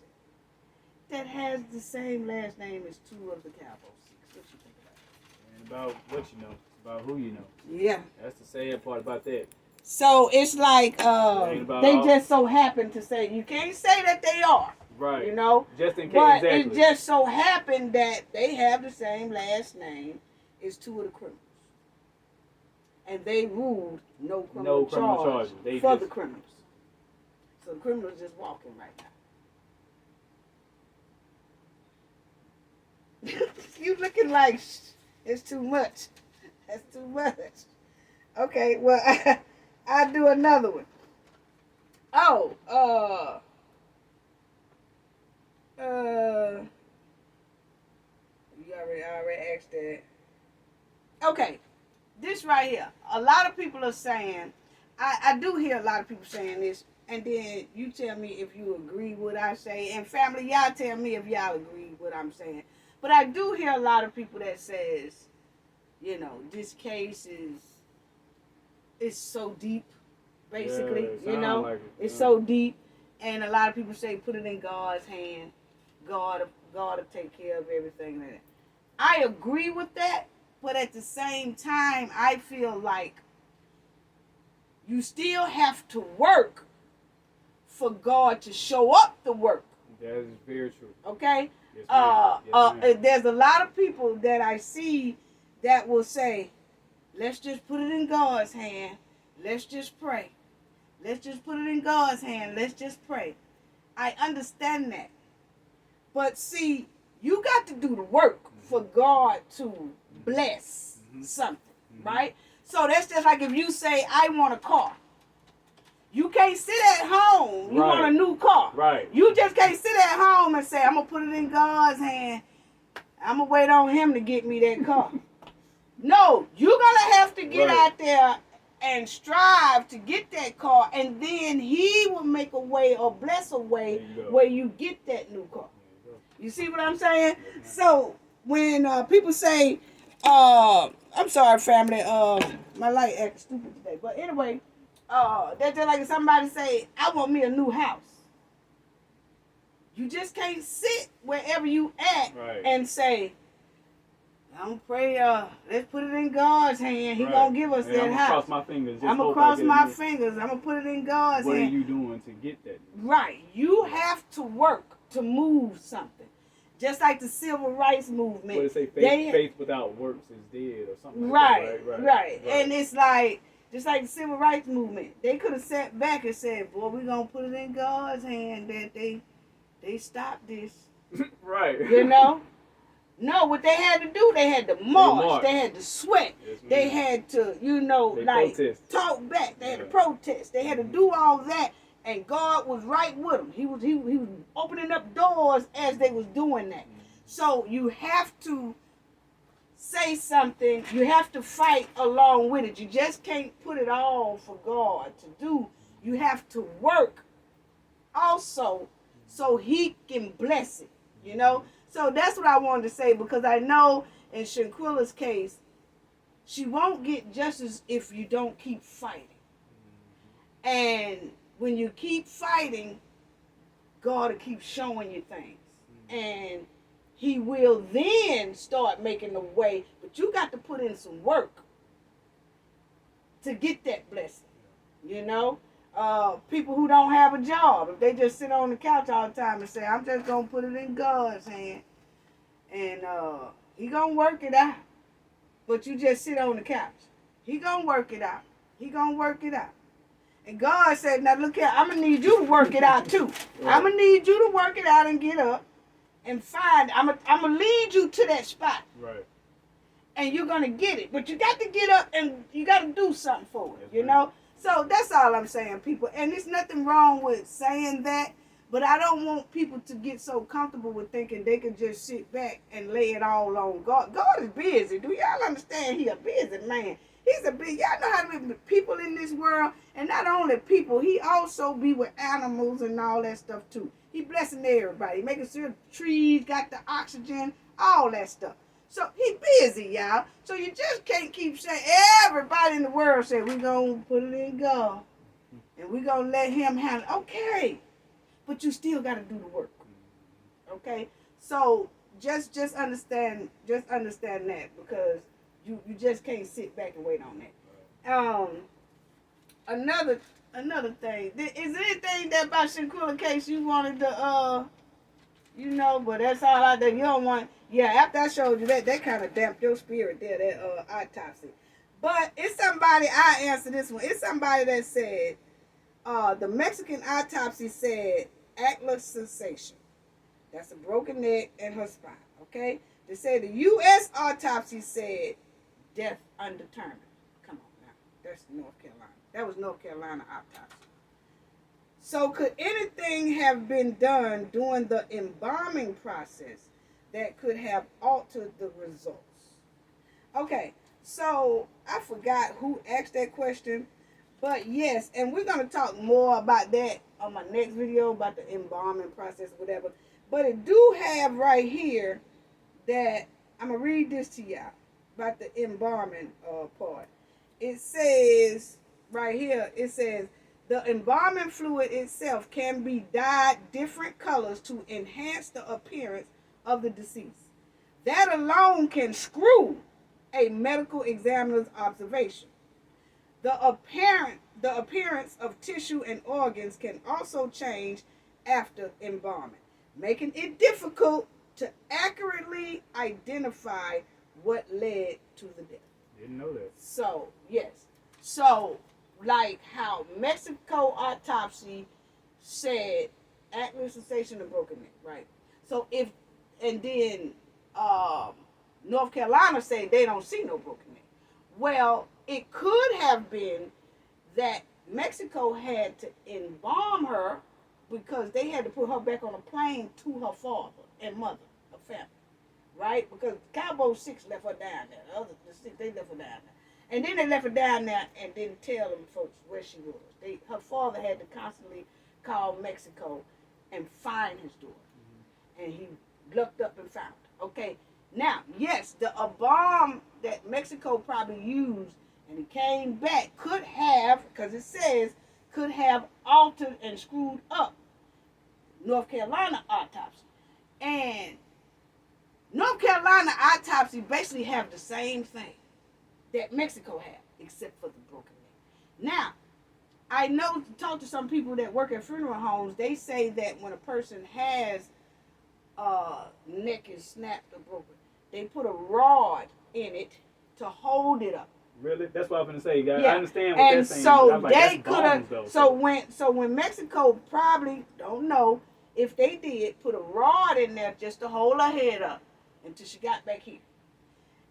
that has the same last name as 2 of the Cabo 6. What you think about it? And about what you know. It's about who you know. Yeah. That's the sad part about that. So it's like they just so happen to say, you can't say that they are. Right. Just in case. But exactly. It just so happened that they have the same last name as 2 of the criminals. And they ruled no criminal charges for the criminals. So the criminals just walking right now. You looking like it's too much. That's too much. Okay, well, I'll do another one. Oh, you already asked that. Okay. This this right here. A lot of people are saying, I do hear a lot of people saying this, and then you tell me if you agree with what I say, and family, y'all tell me if y'all agree with what I'm saying. But I do hear a lot of people that says, you know, this case is so deep, basically. Yeah, you know, like it's so deep, and a lot of people say put it in God's hand. God will take care of everything like that. I agree with that, but at the same time, I feel like you still have to work for God to show up the work. That is very true. Okay? Yes, ma'am. There's a lot of people that I see that will say, let's just put it in God's hand. Let's just pray. Let's just put it in God's hand. Let's just pray. I understand that. But see, you got to do the work for God to bless something, right? So that's just like if you say, I want a car. You can't sit at home. You want a new car. Right. You just can't sit at home and say, I'm going to put it in God's hand. I'm going to wait on him to get me that car. No, you're going to have to get out there and strive to get that car, and then he will make a way or bless a way where you get that new car. You see what I'm saying? So when people say, I'm sorry, family, my light acting stupid today. But anyway, that's just like somebody say, I want me a new house. You just can't sit wherever you at and say, I'm going to pray, let's put it in God's hand. He going to give us that house. I'm going to cross my fingers. I'm going to cross my fingers. I'm going to put it in God's hand. What are you doing to get that? Right. You have to work to move something. Just like the civil rights movement. What they say, faith without works is dead or something like that. Right. And it's like, just like the civil rights movement. They could have sat back and said, boy, we're going to put it in God's hand that they stopped this. Right. You know? No, what they had to do, they had to march. They had to sweat. Yes, they had to, protest. Talk back. They had to protest. They had to do all that. And God was right with them. He was opening up doors as they was doing that. So you have to say something. You have to fight along with it. You just can't put it all for God to do. You have to work also so he can bless it, you know. So that's what I wanted to say, because I know in Shanquella's case, she won't get justice if you don't keep fighting. And when you keep fighting, God will keep showing you things. And he will then start making a way. But you got to put in some work to get that blessing. You know? People who don't have a job, if they just sit on the couch all the time and say, I'm just going to put it in God's hand. And he going to work it out. But you just sit on the couch. He going to work it out. He going to work it out. And God said, now look here, I'm going to need you to work it out too. I'm going to need you to work it out and get up and find, I'm going to lead you to that spot. Right. And you're going to get it. But you got to get up and you got to do something for it, you know? So that's all I'm saying, people. And there's nothing wrong with saying that, but I don't want people to get so comfortable with thinking they can just sit back and lay it all on God. God is busy. Do y'all understand? He a busy man. He's a big, y'all know how to be people in this world, and not only people, he also be with animals and all that stuff too. He blessing everybody, making sure the trees got the oxygen, all that stuff. So he busy, y'all. So you just can't keep saying, everybody in the world said, we're going to put it in God, and we're going to let him handle it. Okay, but you still got to do the work. Okay? So just understand that, because you just can't sit back and wait on that. Another thing. Is there anything that about Shanquella case you wanted to but that's all I did. You don't want, after I showed you that kind of damped your spirit there, that autopsy. But it's somebody, I answer this one. It's somebody that said, the Mexican autopsy said atlas sensation. That's a broken neck and her spine, okay? They said the U.S. autopsy said death undetermined. Come on now. That's North Carolina. That was North Carolina autopsy. So could anything have been done during the embalming process that could have altered the results? Okay, So I forgot who asked that question, but yes, and we're gonna talk more about that on my next video about the embalming process, or whatever. But it do have right here that I'm gonna read this to y'all about the embalming part. It says right here, it says the embalming fluid itself can be dyed different colors to enhance the appearance of the deceased. That alone can screw a medical examiner's observation. The appearance of tissue and organs can also change after embalming, making it difficult to accurately identify what led to the death. Didn't know that. So, yes. So, like how Mexico autopsy said accurate sensation of broken neck, right? So and then North Carolina said they don't see no broken neck. Well, it could have been that Mexico had to embalm her because they had to put her back on a plane to her father and mother, her family, right? Because Cabo 6 left her down there. The 6, they left her down there. And then they left her down there and didn't tell them folks where she was. Her father had to constantly call Mexico and find his daughter. Mm-hmm. And he looked up and found her. Okay, now, yes, the bomb that Mexico probably used and he came back could have, because it says, could have altered and screwed up North Carolina autopsy. And North Carolina autopsy basically have the same thing that Mexico had, except for the broken neck. Now, I know, talk to some people that work at funeral homes, they say that when a person has neck is snapped or broken, they put a rod in it to hold it up. Really? That's what I'm going to say, guys. Yeah. I understand what they're saying. And so like, they could have. So when Mexico probably don't know if they did put a rod in there just to hold her head up until she got back here.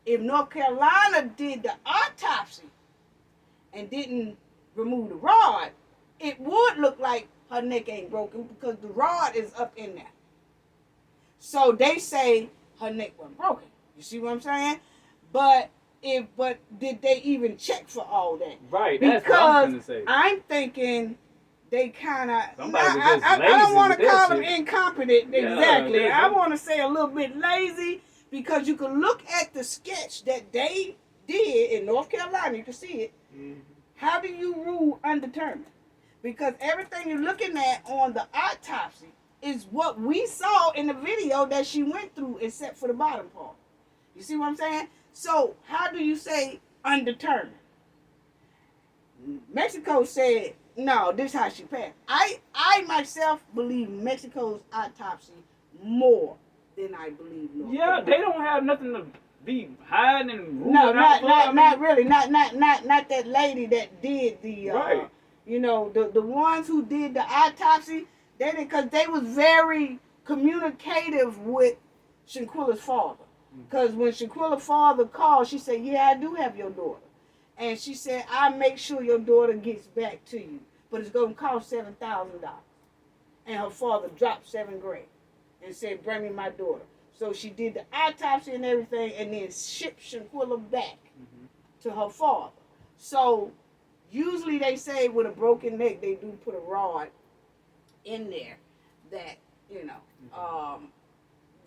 If North Carolina did the autopsy and didn't remove the rod, it would look like her neck ain't broken because the rod is up in there. So they say her neck wasn't broken. You see what I'm saying? But did they even check for all that? Right, that's what I'm going to say. I'm thinking they kind of. I don't want to call them incompetent. Yeah, exactly. I want to say a little bit lazy because you can look at the sketch that they did in North Carolina. You can see it. Mm-hmm. How do you rule undetermined? Because everything you're looking at on the autopsy is what we saw in the video that she went through, except for the bottom part. You see what I'm saying? So how do you say undetermined? Mexico said, no, this is how she passed. I myself believe Mexico's autopsy more than I believe North Carolina. They don't have nothing to be hiding and ruling out. Not really. Not that lady that did the right. The ones who did the autopsy, they did because they was very communicative with Shanquella's father. Because when Shanquella's father called, she said, yeah, I do have your daughter. And she said, I'll make sure your daughter gets back to you. But it's going to cost $7,000. And her father dropped $7,000 and said, bring me my daughter. So she did the autopsy and everything and then shipped Shanquella back to her father. So usually they say with a broken neck, they do put a rod in there that,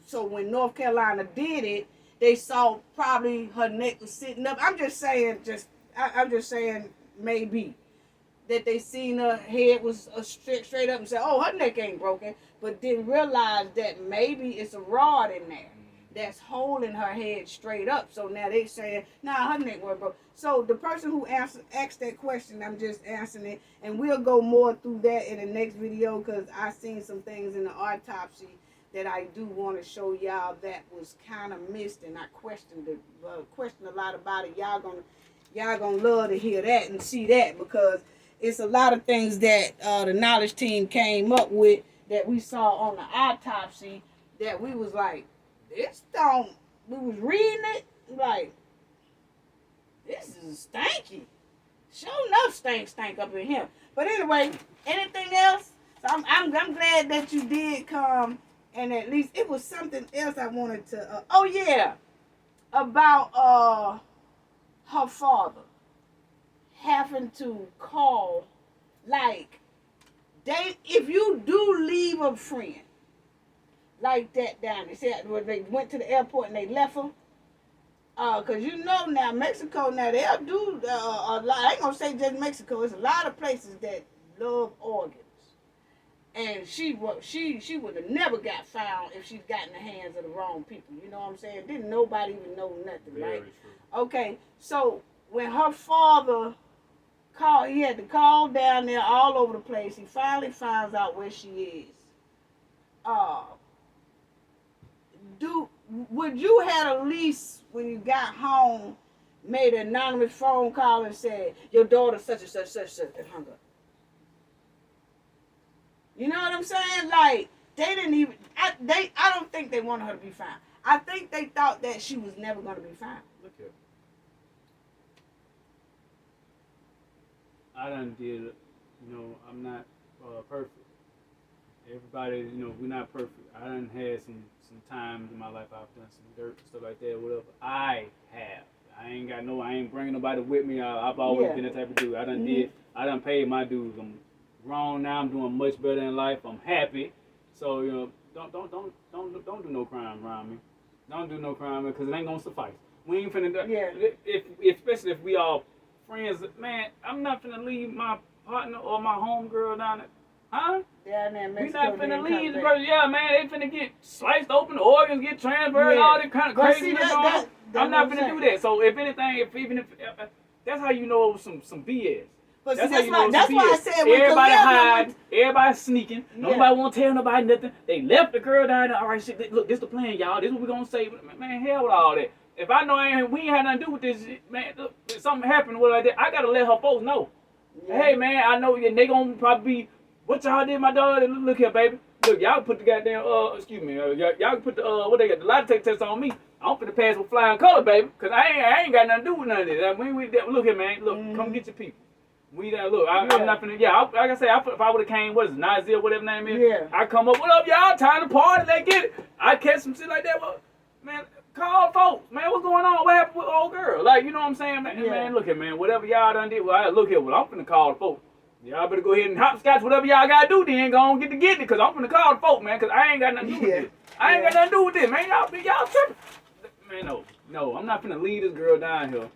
so when North Carolina did it, they saw probably her neck was sitting up. I'm just saying maybe that they seen her head was straight up and said, oh, her neck ain't broken, but didn't realize that maybe it's a rod in there that's holding her head straight up. So now they saying, nah, her neck wasn't broken. So the person who asked that question, I'm just answering it, and we'll go more through that in the next video because I seen some things in the autopsy that I do want to show y'all that was kind of missed, and I questioned a lot about it. Y'all gonna love to hear that and see that because it's a lot of things that the knowledge team came up with that we saw on the autopsy that we was like, we was reading it like, this is stanky. Sure enough, stank up in here. But anyway, anything else? So I'm glad that you did come. And at least it was something else I wanted to. About her father having to call, like, if you do leave a friend like that down, they said when they went to the airport and they left her, cause you know now Mexico now they'll do a lot. I ain't gonna say just Mexico. It's a lot of places that love organs, and she would have never got found if she'd gotten in the hands of the wrong people. You know what I'm saying? Didn't nobody even know nothing, Very right? true. Okay, so when her father called, he had to call down there all over the place. He finally finds out where she is. Uh, would you have at least when you got home made an anonymous phone call and said your daughter such and such such such and hung up? You know what I'm saying? Like they didn't even. I don't think they wanted her to be found. I think they thought that she was never going to be found. Look here. I done did, I'm not perfect. Everybody, we're not perfect. I done had some times in my life I've done some dirt and stuff like that, whatever. I have. I ain't bringing nobody with me. I've always been that type of dude. I done paid my dues. I'm grown now. I'm doing much better in life. I'm happy. So, don't do no crime around me. Don't do no crime because it ain't gonna suffice. We ain't finna do. Yeah. Especially if we all friends, man. I'm not finna leave my partner or my homegirl down there. Huh? Down there in We Mexico. not finna leave the person. Yeah, man, they finna get sliced open, the organs get transferred, all that kind of But crazy. see, that I'm not finna do that. So if anything, if that's how you know some BS. But That's see, how you know that's some why I BS. said when Everybody Khalil hiding, everybody sneaking. Yeah. Nobody won't tell nobody nothing. They left the girl down there. All right, shit. Look, this the plan, y'all. This is what we gonna say. Man, hell with all that. If I know we ain't had nothing to do with this, man. Look, if something happened with like that, I gotta let her folks know. Yeah. Hey, man, I know they gonna probably be. What y'all did, my daughter? Look here, baby. Look, y'all put the goddamn excuse me, y'all put the what they got the lie detector test on me. I'm finna pass with flying color, baby, cause I ain't got nothing to do with none of this. Look here, man. Look, come get your people. I'm not finna. Like I said, if I would have came, what is it, Nazir, whatever name is? Yeah. I come up, what up, y'all? Time to party, let's get it. I catch some shit like that. Well, man, call folks, man. What's going on? What happened with old girl? Like, you know what I'm saying, man? Yeah. Man, look here, man. Whatever y'all done did, look here. Well, I'm finna call the folks. Y'all better go ahead and hopscotch whatever y'all gotta do then. Go on get to getting it, cause I'm finna call the folk, man, cause I ain't got nothing to do with this. I ain't got nothing to do with this, man. Y'all tripping. Man, no, I'm not finna leave this girl down here.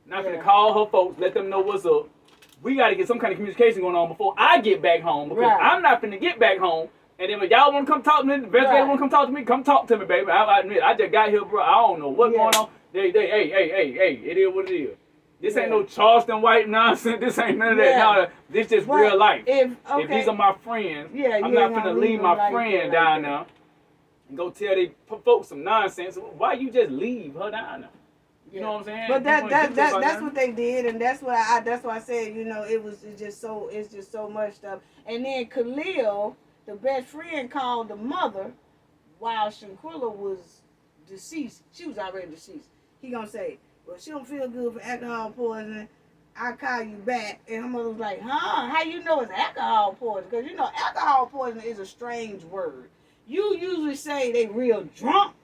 Not finna call her folks, let them know what's up. We gotta get some kind of communication going on before I get back home, because I'm not finna get back home. And then when y'all wanna come talk to me, the best way wanna come talk to me, come talk to me, baby. I admit, I just got here, bro. I don't know what's going on. Hey, it is what it is. This ain't no Charleston white nonsense. This ain't none of that. No, this just real life. If these are my friends, I'm not finna leave my friend down there and go tell they folks some nonsense. Why you just leave her down there? You know what I'm saying? But that's what they did, and that's why I said, it's just so much stuff. And then Khalil, the best friend, called the mother while Shanquella was deceased. She was already deceased. He gonna say, well, she don't feel good for alcohol poisoning. I'll call you back. And her mother was like, huh? How you know it's alcohol poisoning? Because alcohol poisoning is a strange word. You usually say they real drunk,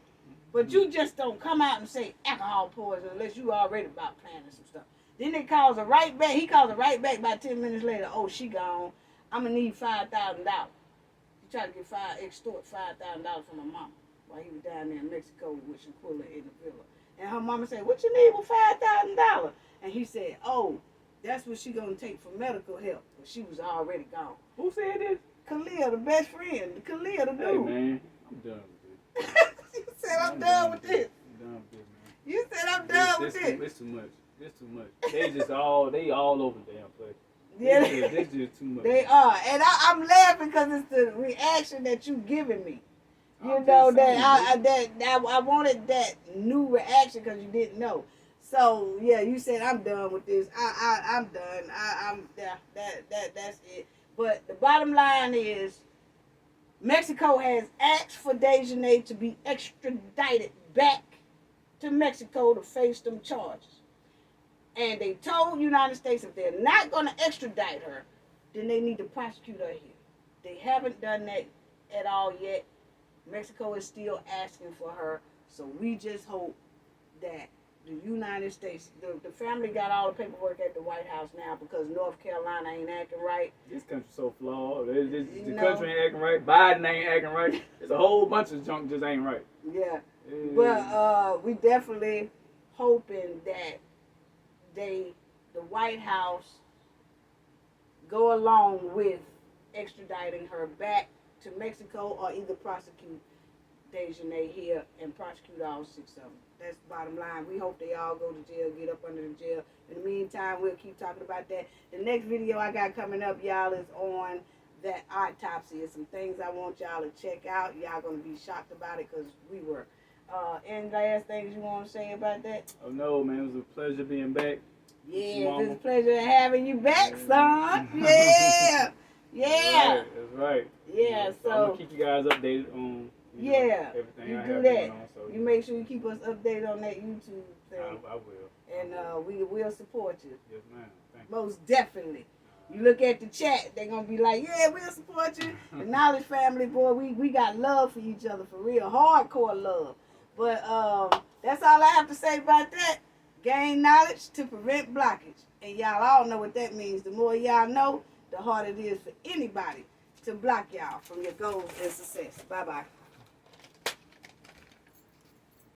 but you just don't come out and say alcohol poisoning unless you already about planning some stuff. Then they calls her right back. He calls her right back about 10 minutes later. Oh, she gone. I'm going to need $5,000. He tried to extort $5,000 from her mama while he was down there in Mexico with Shanquella in the villa. And her mama said, what you need with $5,000? And he said, oh, that's what she gonna take for medical help. But she was already gone. Who said this? Khalil, the best friend. Khalil, the dude. Hey, man, I'm done with this. You said, I'm done with this. I'm done with this, man. You said, I'm done with this. It's too much. It's too much. They all over the damn place. Yeah, This just too much. They are. And I'm laughing because it's the reaction that you giving me. You know that I wanted that new reaction because you didn't know. So yeah, you said I'm done with this. I'm done. That's it. But the bottom line is, Mexico has asked for Dejanay to be extradited back to Mexico to face them charges, and they told United States if they're not going to extradite her, then they need to prosecute her here. They haven't done that at all yet. Mexico is still asking for her, so we just hope that the United States, the family got all the paperwork at the White House now because North Carolina ain't acting right. This country's so flawed. The know? country ain't acting right. Biden ain't acting right. There's a whole bunch of junk just ain't right. Yeah. But we definitely hoping that the White House go along with extraditing her back to Mexico or either prosecute Dejanay here and prosecute all 6 of them. That's the bottom line. We hope they all go to jail, get up under the jail. In the meantime, we'll keep talking about that. The next video I got coming up, y'all, is on that autopsy. There's some things I want y'all to check out. Y'all going to be shocked about it because we were. Any last things you want to say about that? Oh, no, man. It was a pleasure being back. Yeah, it's a pleasure having you back, son. Yeah. Yeah. That's right. Yeah, so I'm going to keep you guys updated on everything you I do have that. going on. So, you make sure you keep us updated on that YouTube thing. I will. And we will support you. Yes, ma'am. Thank you. Most definitely. You look at the chat, they're going to be like, yeah, we'll support you. The Knowledge family, boy, we got love for each other, for real. Hardcore love. But that's all I have to say about that. Gain knowledge to prevent blockage. And y'all all know what that means. The more y'all know, the harder it is for anybody to block y'all from your goals and success. Bye-bye.